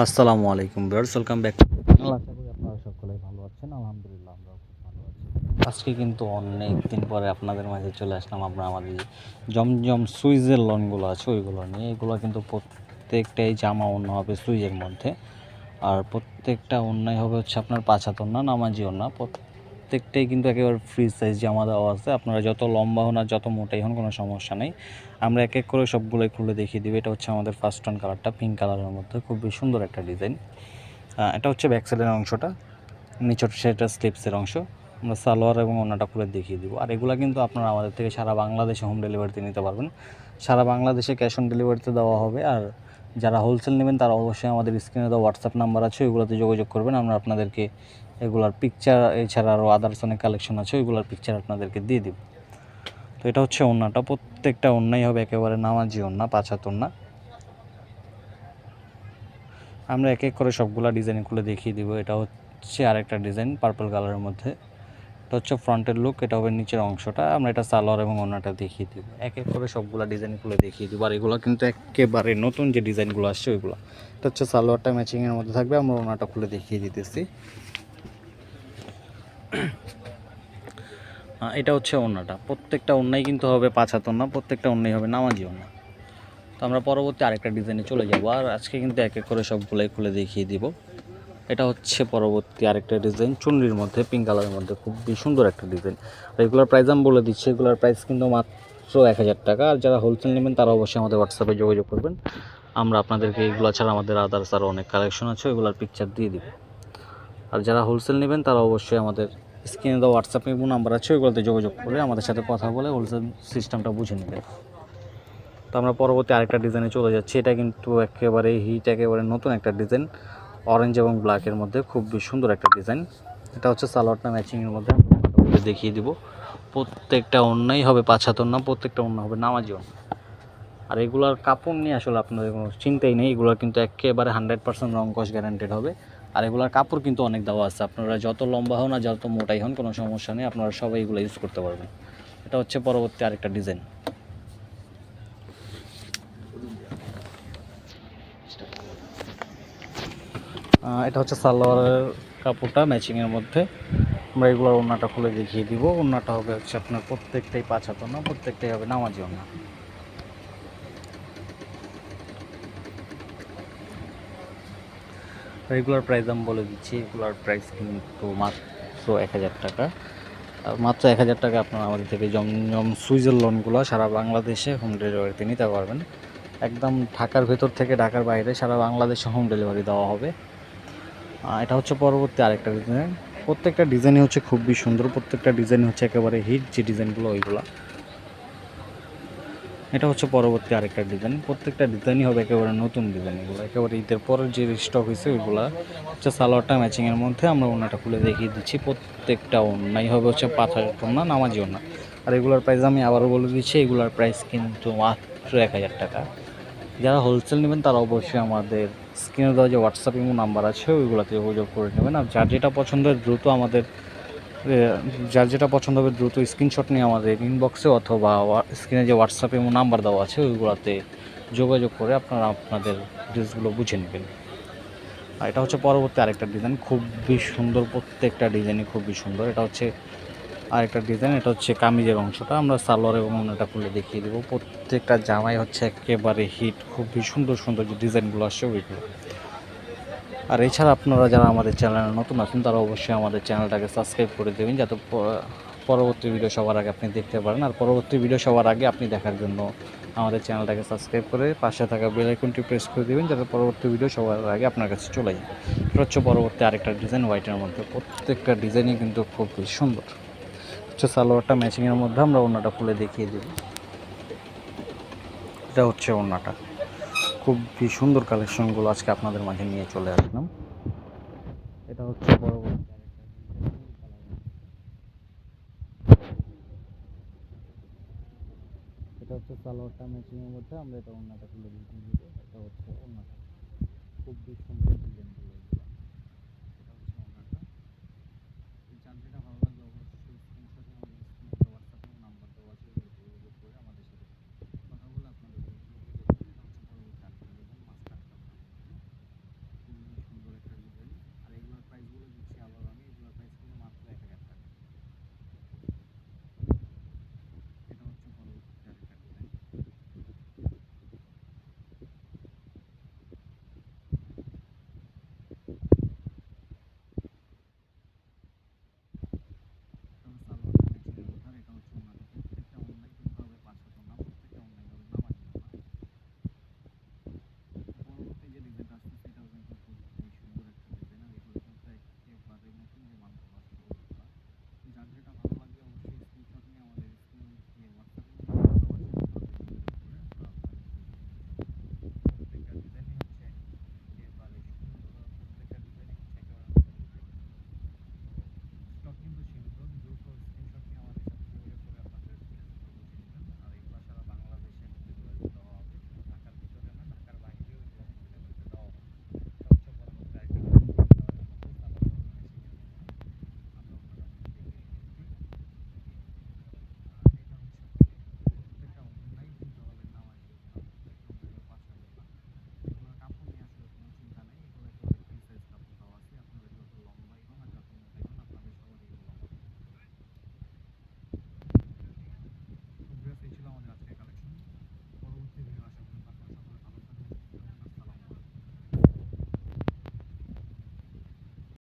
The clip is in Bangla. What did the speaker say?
আসসালামু আলাইকুম viewers, welcome back to channel. আশা করি আপনারা সকলেই ভালো আছেন। আলহামদুলিল্লাহ আমরাও খুব ভালো আছি। আজকে কিন্তু অনেক দিন পরে আপনাদের মাঝে চলে আসলাম। আমরা আমাদের জমজম সুইজের লনগুলো আছে ওইগুলো নিয়ে। এগুলো কিন্তু প্রত্যেকটাই জামা ওড়না হবে সুইজের মধ্যে, আর প্রত্যেকটা ওড়নাই হবে হচ্ছে আপনার 5 হাত ওড়না, নামাজি ওড়না। প্রত্যেকটাই কিন্তু একেবারে ফ্রি সাইজ জামা দেওয়া আছে। আপনারা যত লম্বা হন আর যত মোটাই হন কোনো সমস্যা নেই। আমরা এক এক করে সবগুলোই খুলে দেখিয়ে দিব। এটা হচ্ছে আমাদের ফার্স্ট অন কালারটা, পিঙ্ক কালারের মধ্যে খুবই সুন্দর একটা ডিজাইন। এটা হচ্ছে ব্যাক সাইডের অংশটা, নিচের সেটা স্লিপসের অংশ। আমরা সালোয়ার এবং ওড়নাটা খুলে দেখিয়ে দিব। আর এগুলো কিন্তু আপনারা আমাদের থেকে সারা বাংলাদেশে হোম ডেলিভারিতে নিতে পারবেন। সারা বাংলাদেশে ক্যাশ অন ডেলিভারিতে দেওয়া হবে। আর যারা হোলসেল নেবেন তারা অবশ্যই আমাদের স্ক্রিনে দেওয়া হোয়াটসঅ্যাপ নাম্বার আছে, ওইগুলোতে যোগাযোগ করবেন। আমরা আপনাদেরকে এগুলার পিকচার, এছাড়া আরও আদার্স অনেক কালেকশন আছে, ওইগুলোর পিকচার আপনাদেরকে দিয়ে দিব। তো এটা হচ্ছে ওড়নাটা, প্রত্যেকটা ওড়নাই হবে একেবারে নামাজি ওড়না, 5 হাত ওড়না। আমরা এক এক করে সবগুলা ডিজাইন খুলে দেখিয়ে দিব। এটা হচ্ছে আরেকটা ডিজাইন পার্পল কালারের মধ্যে। এটা হচ্ছে ফ্রন্টের লুক, এটা হবে নিচের অংশটা। আমরা এটা সালোয়ার এবং ওড়নাটা দেখিয়ে দিব। এক এক করে সবগুলা ডিজাইন খুলে দেখিয়ে দিব। আর এগুলো কিন্তু একেবারে নতুন যে ডিজাইনগুলো আসছে ওইগুলো। এটা হচ্ছে সালোয়ারটা ম্যাচিংয়ের মধ্যে থাকবে। আমরা ওড়নাটা খুলে দেখিয়ে দিতেছি। এটা হচ্ছে ওড়নাটা, প্রত্যেকটা ওড়নাই কিন্তু হবে 5 হাত ওড়না, প্রত্যেকটা ওড়নাই হবে নামাজি ওড়না। তো আমরা পরবর্তী আরেকটা ডিজাইনে চলে যাব। আর আজকে কিন্তু এক এক করে সবগুলাই খুলে দেখিয়ে দিব। এটা হচ্ছে পরবর্তী আরেকটা ডিজাইন, চুনরির মধ্যে, পিঙ্ক কালারের মধ্যে, খুবই সুন্দর একটা ডিজাইন। এগুলোর প্রাইস আমি বলে দিচ্ছি। এগুলোর প্রাইস কিন্তু মাত্র 1000 টাকা। আর যারা হোলসেল নেবেন তারা অবশ্যই আমাদের হোয়াটসঅ্যাপে যোগাযোগ করবেন। আমরা আপনাদেরকে এগুলো ছাড়া আমাদের আদার্স আরও অনেক কালেকশন আছে, ওইগুলোর পিকচার দিয়ে দিব। আর যারা হোলসেল নেবেন তারা অবশ্যই আমাদের স্ক্রিনে দেওয়া হোয়াটসঅ্যাপে নাম্বার আছে, ওইগুলোতে যোগাযোগ করে আমাদের সাথে কথা বলে হোলসেল সিস্টেমটা বুঝে নেবেন। তো আমরা পরবর্তী আরেকটা ডিজাইনে চলে যাচ্ছি। এটা কিন্তু একেবারে হিট, একেবারে নতুন একটা ডিজাইন, অরেঞ্জ এবং ব্ল্যাকের মধ্যে, খুবই সুন্দর একটা ডিজাইন। এটা হচ্ছে সালোয়ারটা ম্যাচিংয়ের মধ্যে দেখিয়ে দিব। প্রত্যেকটা ওড়নাই হবে 5 হাত ওড়না, প্রত্যেকটা ওড়না হবে নামাজি ওড়না। আর এগুলার কাপড় নিয়ে আসলে আপনাদের কোনো চিন্তাই নেই। এগুলো কিন্তু একেবারে 100% রং কস গ্যারান্টেড হবে। আর এগুলার কাপড় কিন্তু অনেক দেওয়া আছে। আপনারা যত লম্বা হন আর যত মোটাই হন কোনো সমস্যা নেই, আপনারা সবাই এগুলো ইউজ করতে পারবেন। এটা হচ্ছে পরবর্তী আরেকটা ডিজাইন। এটা হচ্ছে সালোয়ারের কাপড়টা ম্যাচিংয়ের মধ্যে। আমরা এগুলোর ওড়নাটা খুলে দেখিয়ে দিব। ওড়নাটা হবে হচ্ছে আপনার প্রত্যেকটাই 5 হাত ওড়না, প্রত্যেকটাই হবে নামাজি ওড়না। রেগুলার প্রাইস আমি বলে দিচ্ছি। এগুলোর প্রাইস কিন্তু মাত্র 1000 টাকা। আর মাত্র 1000 টাকা আপনারা আমাদের থেকে জমজম সুইজের লোনগুলো সারা বাংলাদেশে হোম ডেলিভারিতে নিতে পারবেন। একদম ঢাকার ভেতর থেকে ঢাকার বাইরে সারা বাংলাদেশে হোম ডেলিভারি দেওয়া হবে। এটা হচ্ছে পরবর্তী আরেকটা ডিজাইন। প্রত্যেকটা ডিজাইনই হচ্ছে খুবই সুন্দর, প্রত্যেকটা ডিজাইন হচ্ছে একেবারে হিট যে ডিজাইনগুলো ওইগুলো। এটা হচ্ছে পরবর্তী আরেকটা ডিজাইন। প্রত্যেকটা ডিজাইনই হবে একেবারে নতুন ডিজাইন। এগুলো একেবারে ঈদের পরের যে স্টক হয়েছে ওইগুলো হচ্ছে। সালোয়ারটা ম্যাচিংয়ের মধ্যে। আমরা ওড়নাটা খুলে দেখিয়ে দিচ্ছি। প্রত্যেকটা ওড়নাই হবে হচ্ছে 5 হাজার ওড়না, নামাজি ওড়না। আর এগুলোর প্রাইস আমি আবারও বলে দিচ্ছি। এগুলোর প্রাইস কিন্তু মাত্র 1000 টাকা। যারা হোলসেল নেবেন তারা অবশ্যই আমাদের স্ক্রিনে দেওয়া যে হোয়াটসঅ্যাপ ইমো নাম্বার আছে ওইগুলোতে যোগাযোগ করে নেবেন। আর যার যেটা পছন্দ হয় দ্রুত আমাদের যার যেটা পছন্দ হবে দ্রুত স্ক্রিনশট নিয়ে আমাদের ইনবক্সে অথবা স্ক্রিনে যে হোয়াটসঅ্যাপে নাম্বার দেওয়া আছে ওইগুলোতে যোগাযোগ করে আপনারা আপনাদের ড্রেসগুলো বুঝে নেবেন। আর এটা হচ্ছে পরবর্তী আরেকটা ডিজাইন, খুবই সুন্দর, প্রত্যেকটা ডিজাইনই খুবই সুন্দর। এটা হচ্ছে আরেকটা ডিজাইন। এটা হচ্ছে কামিজের অংশটা। আমরা সালোয়ার এবং ওড়নাটা খুলে দেখিয়ে দেবো। প্রত্যেকটা জামাই হচ্ছে একেবারে হিট, খুবই সুন্দর সুন্দর যে ডিজাইনগুলো আসছে ওইগুলো। আর এছাড়া আপনারা যারা আমাদের চ্যানেলে নতুন আছেন তারা অবশ্যই আমাদের চ্যানেলটাকে সাবস্ক্রাইব করে দেবেন, যাতে পরবর্তী ভিডিও সবার আগে আপনি দেখতে পারেন। আর পরবর্তী ভিডিও সবার আগে আপনি দেখার জন্য আমাদের চ্যানেলটাকে সাবস্ক্রাইব করে পাশে থাকা বেল আইকনটি প্রেস করে দেবেন, যাতে পরবর্তী ভিডিও সবার আগে আপনার কাছে চলে যায়। এটা হচ্ছে পরবর্তী আরেকটা ডিজাইন হোয়াইটের মধ্যে। প্রত্যেকটা ডিজাইনই কিন্তু খুব সুন্দর। হচ্ছে সালোয়ারটা ম্যাচিংয়ের মধ্যে। আমরা ওড়নাটা খুলে দেখিয়ে দেব। এটা হচ্ছে ওড়নাটা, খুবই সুন্দর কালেকশনগুলো আজকে আপনাদের মাঝে নিয়ে চলে আসলাম। এটা হচ্ছে পরবর্তী আরেকটা ডিজাইন, এটা হচ্ছে সালোয়ারটা ম্যাচিংয়ের মধ্যে। আমরা এটা ওড়নাটা খুলে দেখিয়ে দেবো। এটা হচ্ছে